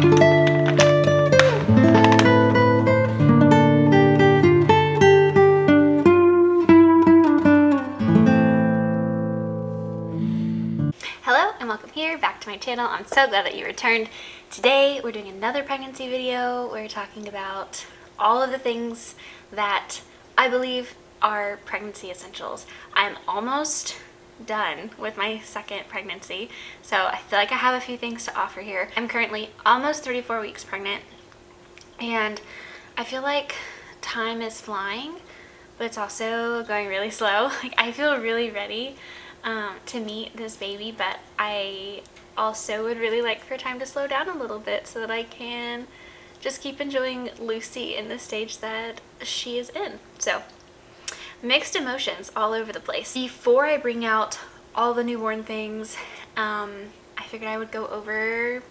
Hello and welcome here back to my channel. I'm so glad that you returned. Today we're doing another pregnancy video. We're talking about all of the things that I believe are pregnancy essentials. I'm almost done with my second pregnancy, so I feel like I have a few things to offer here. I'm currently almost 34 weeks pregnant, and I feel like time is flying, but it's also going really slow. Like, I feel really ready to meet this baby, but I also would really like for time to slow down a little bit so that I can just keep enjoying Lucy in the stage that she is in. So, mixed emotions all over the place. Before I bring out all the newborn things, I figured I would go over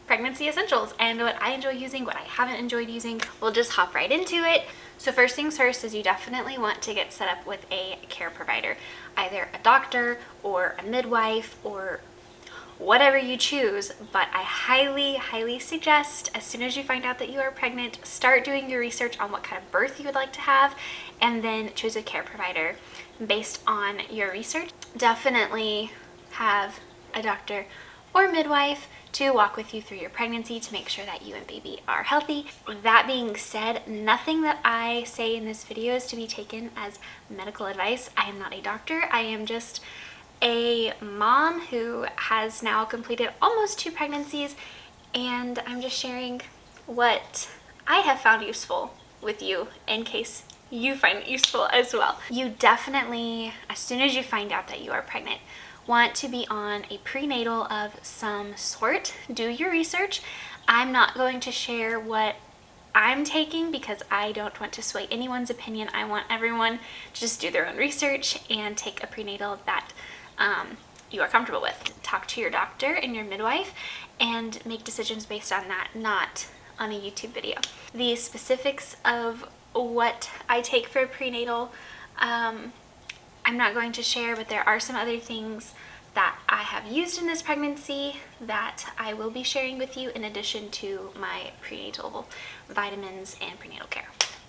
pregnancy essentials and what I enjoy using, what I haven't enjoyed using. We'll just hop right into it. So first things first is you definitely want to get set up with a care provider, either a doctor or a midwife or whatever you choose, but I highly suggest as soon as you find out that you are pregnant, start doing your research on what kind of birth you would like to have and then choose a care provider based on your research. Definitely have a doctor or midwife to walk with you through your pregnancy to make sure that you and baby are healthy. That being said, nothing that I say in this video is to be taken as medical advice. I am not a doctor. I am just a mom who has now completed almost 2 pregnancies, and I'm just sharing what I have found useful with you in case you find it useful as well. You definitely, as soon as you find out that you are pregnant, want to be on a prenatal of some sort. Do your research. I'm not going to share what I'm taking because I don't want to sway anyone's opinion. I want everyone to just do their own research and take a prenatal that you are comfortable with. Talk to your doctor and your midwife and make decisions based on that, not on a YouTube video. The specifics of what I take for a prenatal, I'm not going to share, but there are some other things that I have used in this pregnancy that I will be sharing with you in addition to my prenatal vitamins and prenatal care.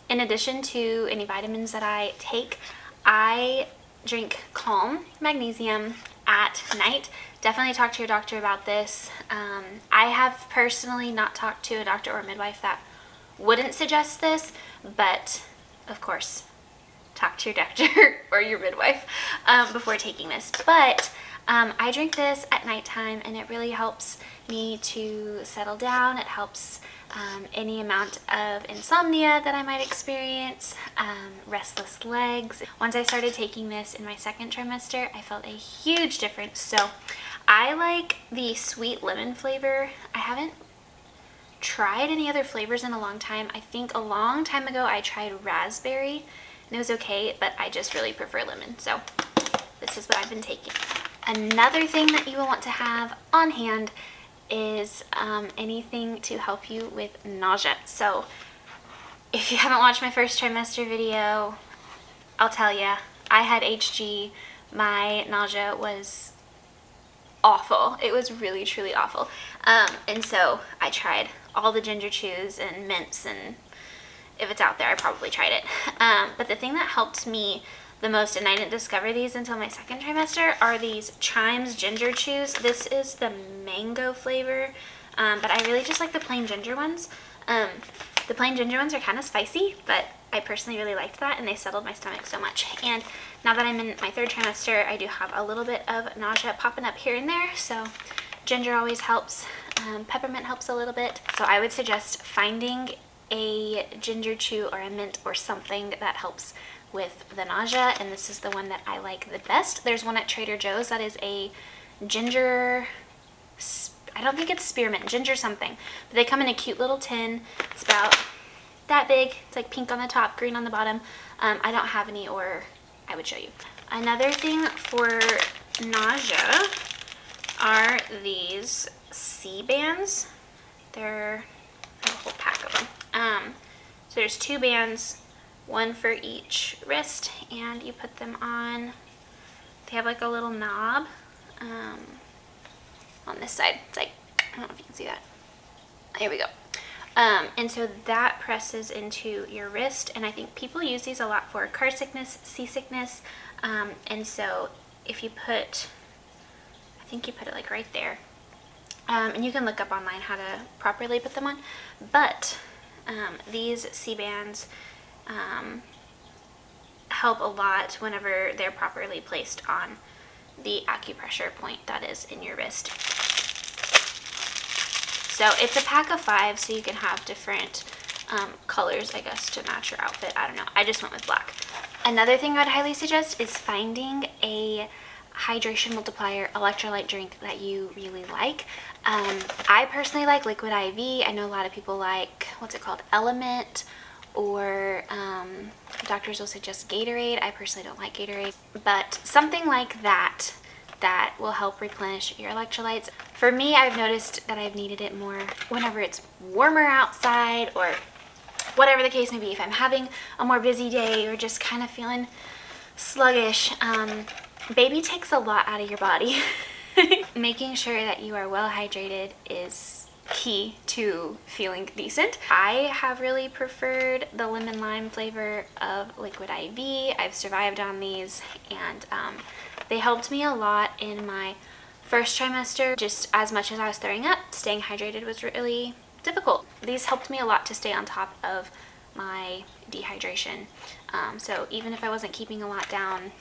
In addition to any vitamins that I take, I drink Calm Magnesium at night. Definitely talk to your doctor about this. I have personally not talked to a doctor or midwife that wouldn't suggest this, but of course, talk to your doctor or your midwife before taking this. But I drink this at nighttime and it really helps me to settle down. It helps any amount of insomnia that I might experience, restless legs. Once I started taking this in my second trimester, I felt a huge difference. So I like the sweet lemon flavor. I haven't tried any other flavors in a long time. I think a long time ago I tried raspberry and it was okay, but I just really prefer lemon. So this is what I've been taking. Another thing that you will want to have on hand is anything to help you with nausea. So if you haven't watched my first trimester video, I'll tell you, I had HG. My nausea was awful. It was really, truly awful. And so I tried all the ginger chews and mints, and if it's out there, I probably tried it. But the thing that helped me the most, and I didn't discover these until my second trimester, are these Chimes ginger chews. This is the mango flavor, but I really just like the plain ginger ones. The plain ginger ones are kind of spicy, but I personally really liked that, and they settled my stomach so much. And now that I'm in my third trimester, I do have a little bit of nausea popping up here and there, so ginger always helps. Peppermint helps a little bit. So I would suggest finding a ginger chew or a mint or something that helps with the nausea, and this is the one that I like the best. There's one at Trader Joe's that is a ginger, I don't think it's spearmint, ginger something, but they come in a cute little tin. It's about that big. It's like pink on the top, green on the bottom. I don't have any, or I would show you. Another thing for nausea are these C-bands. They're, I have a whole pack of them. So there's 2 bands, one for each wrist, and you put them on. They have like a little knob on this side. It's like, I don't know if you can see that. Here we go. And so that presses into your wrist, and I think people use these a lot for car sickness, seasickness, and so if you put, I think you put it like right there, and you can look up online how to properly put them on, but these C-bands help a lot whenever they're properly placed on the acupressure point that is in your wrist. So it's a pack of 5, so you can have different colors, I guess, to match your outfit. I don't know. I just went with black. Another thing I'd highly suggest is finding a hydration multiplier electrolyte drink that you really like. I personally like Liquid IV. I know a lot of people like, what's it called, Element, or doctors will suggest Gatorade. I personally don't like Gatorade, but something like that that will help replenish your electrolytes. For me, I've noticed that I've needed it more whenever it's warmer outside, or whatever the case may be. If I'm having a more busy day or just kind of feeling sluggish, baby takes a lot out of your body. Making sure that you are well hydrated is key to feeling decent. I have really preferred the lemon lime flavor of Liquid IV. I've survived on these, and they helped me a lot in my first trimester. Just as much as I was throwing up, staying hydrated was really difficult. These helped me a lot to stay on top of my dehydration. So even if I wasn't keeping a lot down,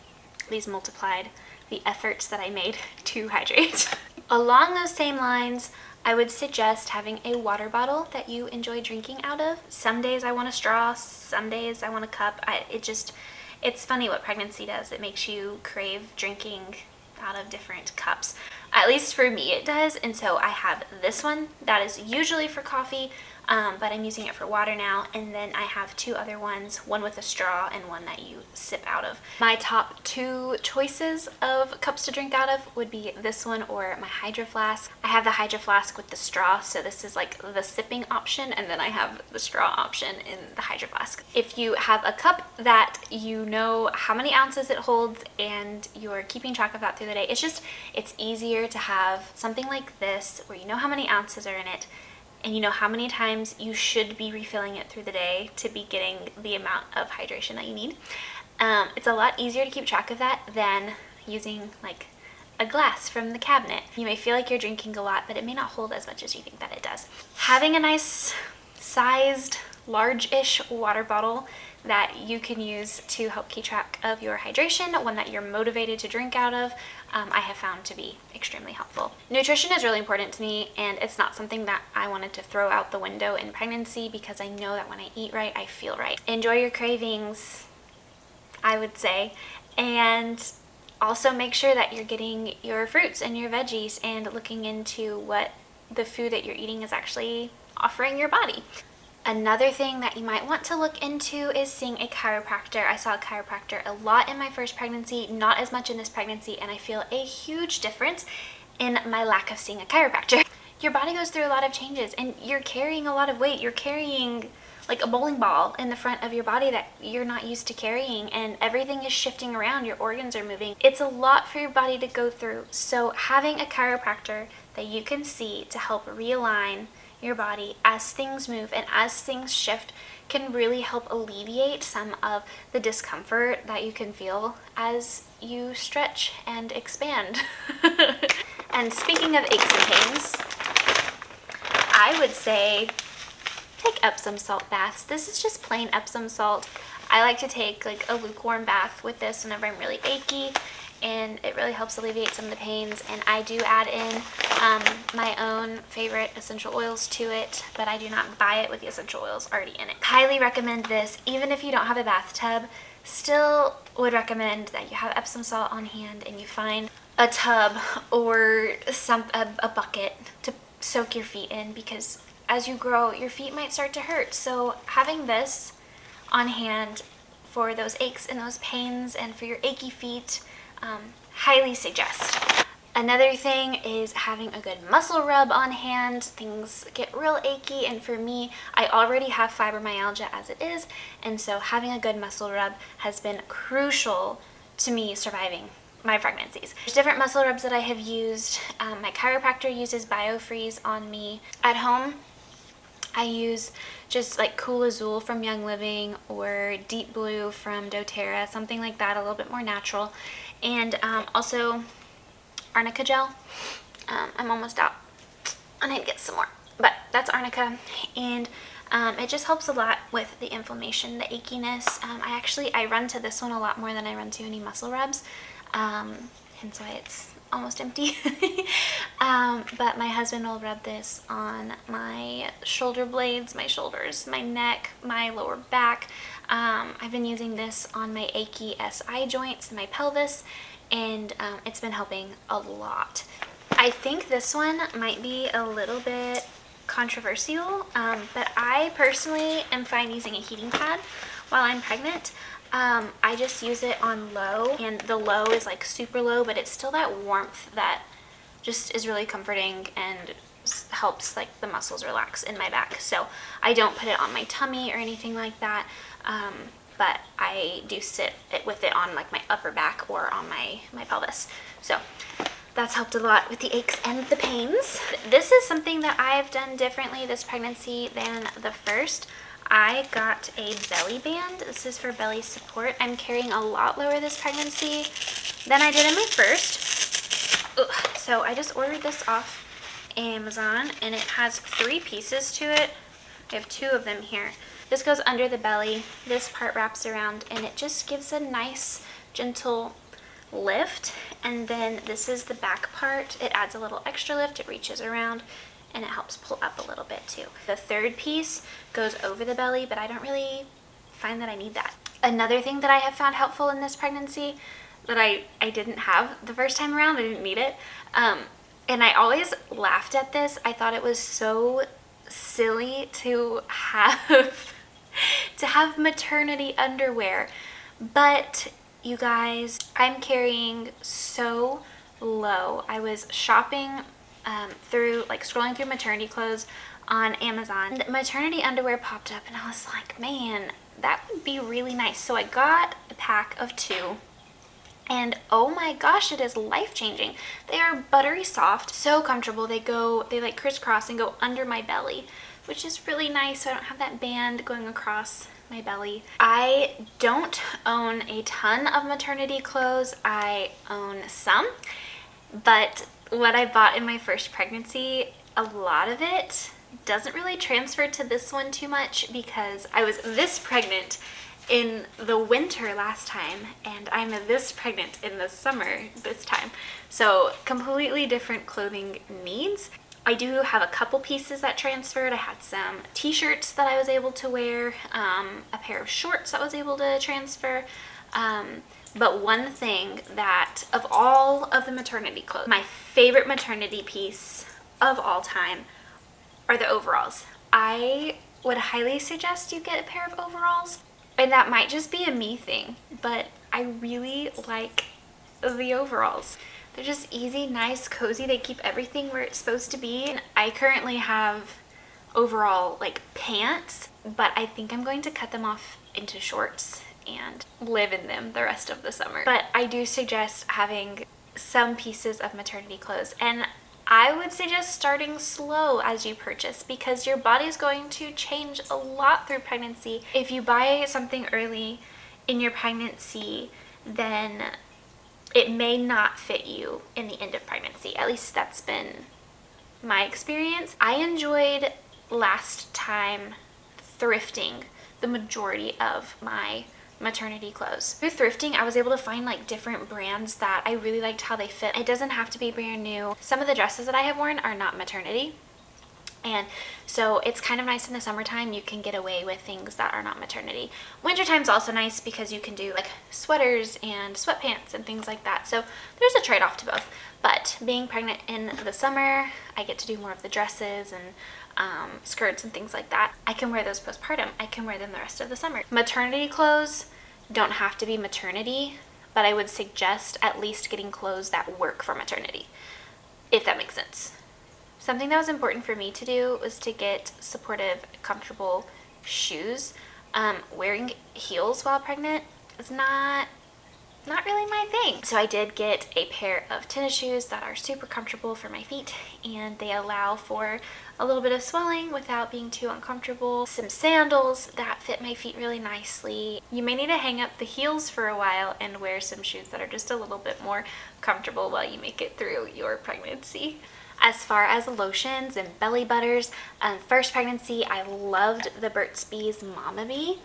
these multiplied the efforts that I made to hydrate. Along those same lines, I would suggest having a water bottle that you enjoy drinking out of. Some days I want a straw, some days I want a cup. It's funny what pregnancy does. It makes you crave drinking out of different cups. At least for me it does, and so I have this one that is usually for coffee, but I'm using it for water now, and then I have 2 other ones, one with a straw and one that you sip out of. My top 2 choices of cups to drink out of would be this one or my Hydro Flask. I have the Hydro Flask with the straw, so this is like the sipping option, and then I have the straw option in the Hydro Flask. If you have a cup that you know how many ounces it holds and you're keeping track of that through the day, it's easier to have something like this where you know how many ounces are in it, and you know how many times you should be refilling it through the day to be getting the amount of hydration that you need. It's a lot easier to keep track of that than using like a glass from the cabinet. You may feel like you're drinking a lot, but it may not hold as much as you think that it does. Having a nice sized, large-ish water bottle that you can use to help keep track of your hydration, one that you're motivated to drink out of, I have found to be extremely helpful. Nutrition is really important to me, and it's not something that I wanted to throw out the window in pregnancy, because I know that when I eat right, I feel right. Enjoy your cravings, I would say, and also make sure that you're getting your fruits and your veggies and looking into what the food that you're eating is actually offering your body. Another thing that you might want to look into is seeing a chiropractor. I saw a chiropractor a lot in my first pregnancy, not as much in this pregnancy, and I feel a huge difference in my lack of seeing a chiropractor. Your body goes through a lot of changes, and you're carrying a lot of weight. You're carrying like a bowling ball in the front of your body that you're not used to carrying, and everything is shifting around. Your organs are moving. It's a lot for your body to go through. So having a chiropractor that you can see to help realign your body as things move and as things shift can really help alleviate some of the discomfort that you can feel as you stretch and expand. And speaking of aches and pains, I would say take Epsom salt baths. This is just plain Epsom salt. I like to take like a lukewarm bath with this whenever I'm really achy, and it really helps alleviate some of the pains. And I do add in my own favorite essential oils to it, but I do not buy it with the essential oils already in it. Highly recommend this. Even if you don't have a bathtub, still would recommend that you have Epsom salt on hand and you find a tub or a bucket to soak your feet in, because as you grow, your feet might start to hurt. So having this on hand for those aches and those pains and for your achy feet, highly suggest. Another thing is having a good muscle rub on hand. Things get real achy, and for me, I already have fibromyalgia as it is, and so having a good muscle rub has been crucial to me surviving my pregnancies. There's different muscle rubs that I have used. My chiropractor uses BioFreeze on me. At home, I use just like Cool Azul from Young Living or Deep Blue from doTERRA, something like that, a little bit more natural. And also Arnica gel. I'm almost out. I need to get some more, but that's Arnica, and it just helps a lot with the inflammation, the achiness. I run to this one a lot more than I run to any muscle rubs, hence why it's almost empty. But my husband will rub this on my shoulder blades, my shoulders, my neck, my lower back. I've been using this on my achy SI joints and my pelvis, and it's been helping a lot. I think this one might be a little bit controversial, but I personally am fine using a heating pad while I'm pregnant. I just use it on low, and the low is like super low, but it's still that warmth that just is really comforting and helps like the muscles relax in my back. So I don't put it on my tummy or anything like that, but I do sit with it on like my upper back or on my pelvis. So that's helped a lot with the aches and the pains. This is something that I've done differently this pregnancy than the first. I got a belly band. This is for belly support. I'm carrying a lot lower this pregnancy than I did in my first. Ugh. So I just ordered this off Amazon, and it has 3 pieces to it. I have 2 of them here. This goes under the belly. This part wraps around, and it just gives a nice, gentle lift. And then this is the back part. It adds a little extra lift. It reaches around, and it helps pull up a little bit too. The 3rd piece goes over the belly, but I don't really find that I need that. Another thing that I have found helpful in this pregnancy that I didn't have the first time around, I didn't need it, and I always laughed at this. I thought it was so silly to have maternity underwear, but you guys, I'm carrying so low. I was shopping scrolling through maternity clothes on Amazon. Maternity underwear popped up, and I was like, man, that would be really nice. So I got a pack of 2, and oh my gosh, it is life-changing. They are buttery soft, so comfortable. They like crisscross and go under my belly, which is really nice, so I don't have that band going across my belly. I don't own a ton of maternity clothes. I own some, but what I bought in my first pregnancy, a lot of it doesn't really transfer to this one too much, because I was this pregnant in the winter last time, and I'm this pregnant in the summer this time. So completely different clothing needs. I do have a couple pieces that transferred. I had some t-shirts that I was able to wear, a pair of shorts that was able to transfer. But one thing that, of all of the maternity clothes, my favorite maternity piece of all time are the overalls. I would highly suggest you get a pair of overalls, and that might just be a me thing, but I really like the overalls. They're just easy, nice, cozy. They keep everything where it's supposed to be. And I currently have overall like pants, but I think I'm going to cut them off into shorts and live in them the rest of the summer. But I do suggest having some pieces of maternity clothes, and I would suggest starting slow as you purchase, because your body's going to change a lot through pregnancy. If you buy something early in your pregnancy, then it may not fit you in the end of pregnancy. At least that's been my experience. I enjoyed last time thrifting the majority of my maternity clothes. Through thrifting, I was able to find like different brands that I really liked how they fit. It doesn't have to be brand new. Some of the dresses that I have worn are not maternity, and so it's kind of nice in the summertime. You can get away with things that are not maternity. Wintertime's also nice because you can do like sweaters and sweatpants and things like that. So there's a trade-off to both. But being pregnant in the summer, I get to do more of the dresses and skirts and things like that. I can wear those postpartum. I can wear them the rest of the summer. Maternity clothes don't have to be maternity, but I would suggest at least getting clothes that work for maternity, if that makes sense. Something that was important for me to do was to get supportive, comfortable shoes. Wearing heels while pregnant is not not really my thing. So I did get a pair of tennis shoes that are super comfortable for my feet, and they allow for a little bit of swelling without being too uncomfortable. Some sandals that fit my feet really nicely. You may need to hang up the heels for a while and wear some shoes that are just a little bit more comfortable while you make it through your pregnancy. As far as lotions and belly butters, first pregnancy, I loved the Burt's Bees Mama Bee.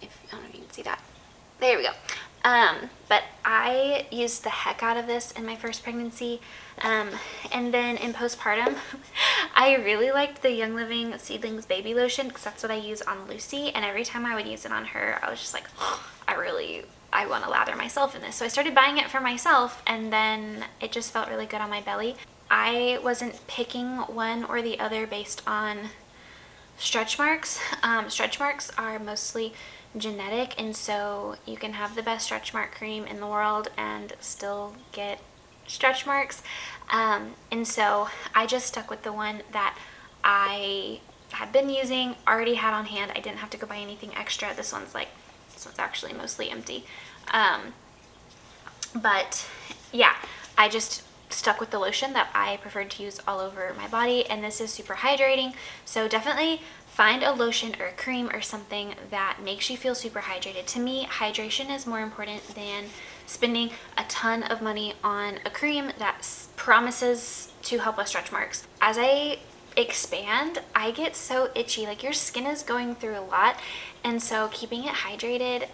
I don't know if you can see that. There we go. But I used the heck out of this in my first pregnancy. And then in postpartum, I really liked the Young Living Seedlings Baby Lotion because that's what I use on Lucy. And every time I would use it on her, I was just like, oh, I want to lather myself in this. So I started buying it for myself, and then it just felt really good on my belly. I wasn't picking one or the other based on stretch marks. Stretch marks are mostly genetic, and so you can have the best stretch mark cream in the world and still get stretch marks. And so I just stuck with the one that I had been using, already had on hand. I didn't have to go buy anything extra. This one's actually mostly empty. But yeah, I just stuck with the lotion that I preferred to use all over my body, and this is super hydrating. So definitely find a lotion or a cream or something that makes you feel super hydrated. To me, hydration is more important than spending a ton of money on a cream that promises to help with stretch marks. As I expand, I get so itchy. Like, your skin is going through a lot, and so keeping it hydrated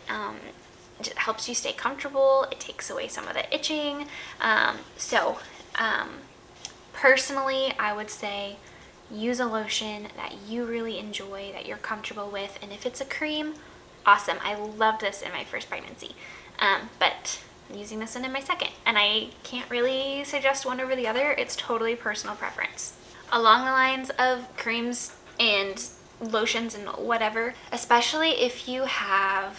just helps you stay comfortable. It takes away some of the itching. Personally, I would say use a lotion that you really enjoy, that you're comfortable with, and if it's a cream, awesome. I loved this in my first pregnancy, but I'm using this one in my second, and I can't really suggest one over the other. It's totally personal preference. Along the lines of creams and lotions and whatever, especially if you have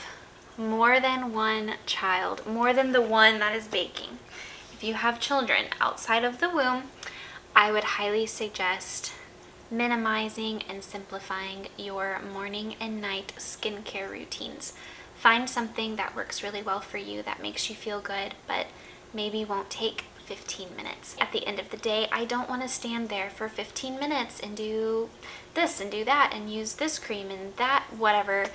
more than one child, more than the one that is baking. If you have children outside of the womb, I would highly suggest minimizing and simplifying your morning and night skincare routines. Find something that works really well for you, that makes you feel good, but maybe won't take 15 minutes. At the end of the day, I don't want to stand there for 15 minutes and do this and do that and use this cream and that whatever.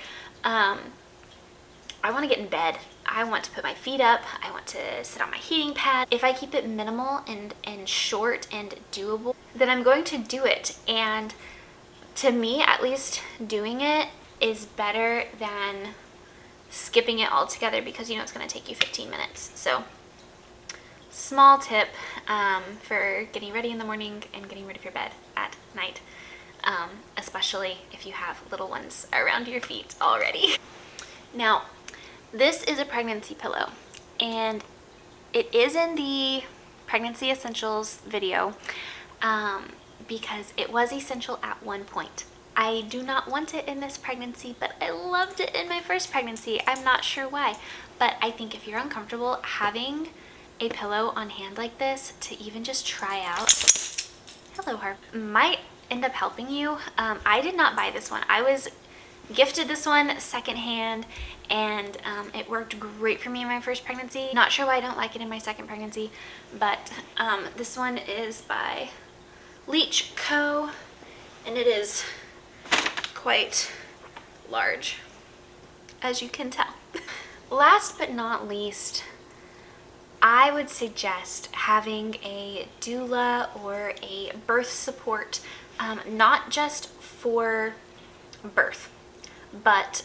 I want to get in bed. I want to put my feet up. I want to sit on my heating pad. If I keep it minimal and short and doable, then I'm going to do it. And to me, at least, doing it is better than skipping it altogether, because you know it's going to take you 15 minutes. So, small tip for getting ready in the morning and getting ready for bed at night, especially if you have little ones around your feet already. Now, this is a pregnancy pillow, and it is in the Pregnancy Essentials video because it was essential at one point. I do not want it in this pregnancy, but I loved it in my first pregnancy. I'm not sure why, but I think if you're uncomfortable, having a pillow on hand like this to even just try out, hello Harp, might end up helping you. I did not buy this one. I was gifted this one secondhand, and it worked great for me in my first pregnancy. Not sure why I don't like it in my second pregnancy, but this one is by Leech Co, and it is quite large, as you can tell. Last but not least, I would suggest having a doula or a birth support, not just for birth, but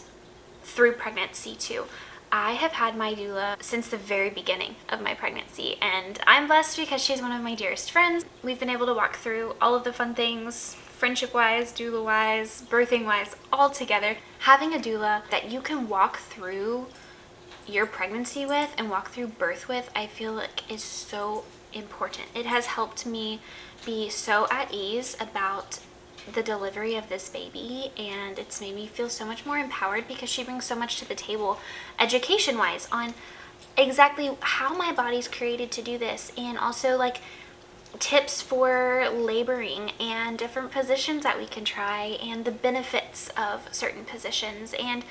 through pregnancy too. I have had my doula since the very beginning of my pregnancy, and I'm blessed because she's one of my dearest friends. We've been able to walk through all of the fun things, friendship-wise, doula-wise, birthing-wise, all together. Having a doula that you can walk through your pregnancy with and walk through birth with, I feel like is so important. It has helped me be so at ease about the delivery of this baby, and it's made me feel so much more empowered because she brings so much to the table education wise on exactly how my body's created to do this, and also like tips for laboring and different positions that we can try and the benefits of certain positions. And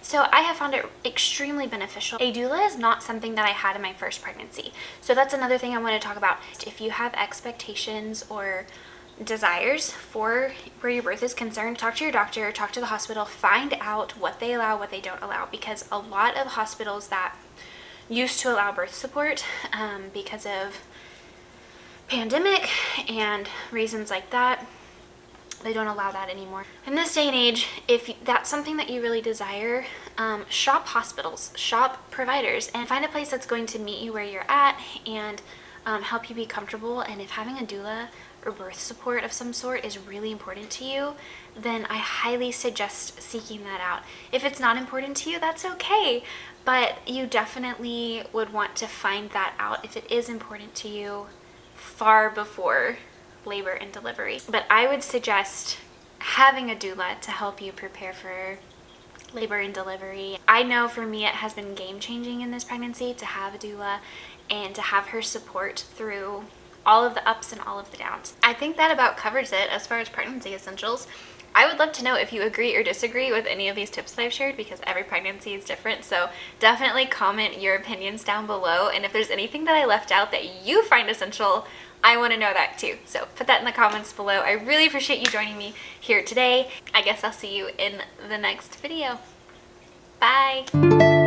so I have found it extremely beneficial. A doula is not something that I had in my first pregnancy. So that's another thing I want to talk about. If you have expectations or desires for where your birth is concerned, talk to your doctor, talk to the hospital, find out what they allow, what they don't allow, because a lot of hospitals that used to allow birth support because of pandemic and reasons like that, they don't allow that anymore. In this day and age, if that's something that you really desire, shop hospitals, shop providers, and find a place that's going to meet you where you're at and help you be comfortable. And if having a doula or birth support of some sort is really important to you, then I highly suggest seeking that out. If it's not important to you, that's okay, but you definitely would want to find that out if it is important to you far before labor and delivery. But I would suggest having a doula to help you prepare for labor and delivery. I know for me it has been game-changing in this pregnancy to have a doula and to have her support through all of the ups and all of the downs. I think that about covers it as far as pregnancy essentials. I would love to know if you agree or disagree with any of these tips that I've shared, because every pregnancy is different. So definitely comment your opinions down below. And if there's anything that I left out that you find essential, I want to know that too. So put that in the comments below. I really appreciate you joining me here today. I guess I'll see you in the next video. Bye.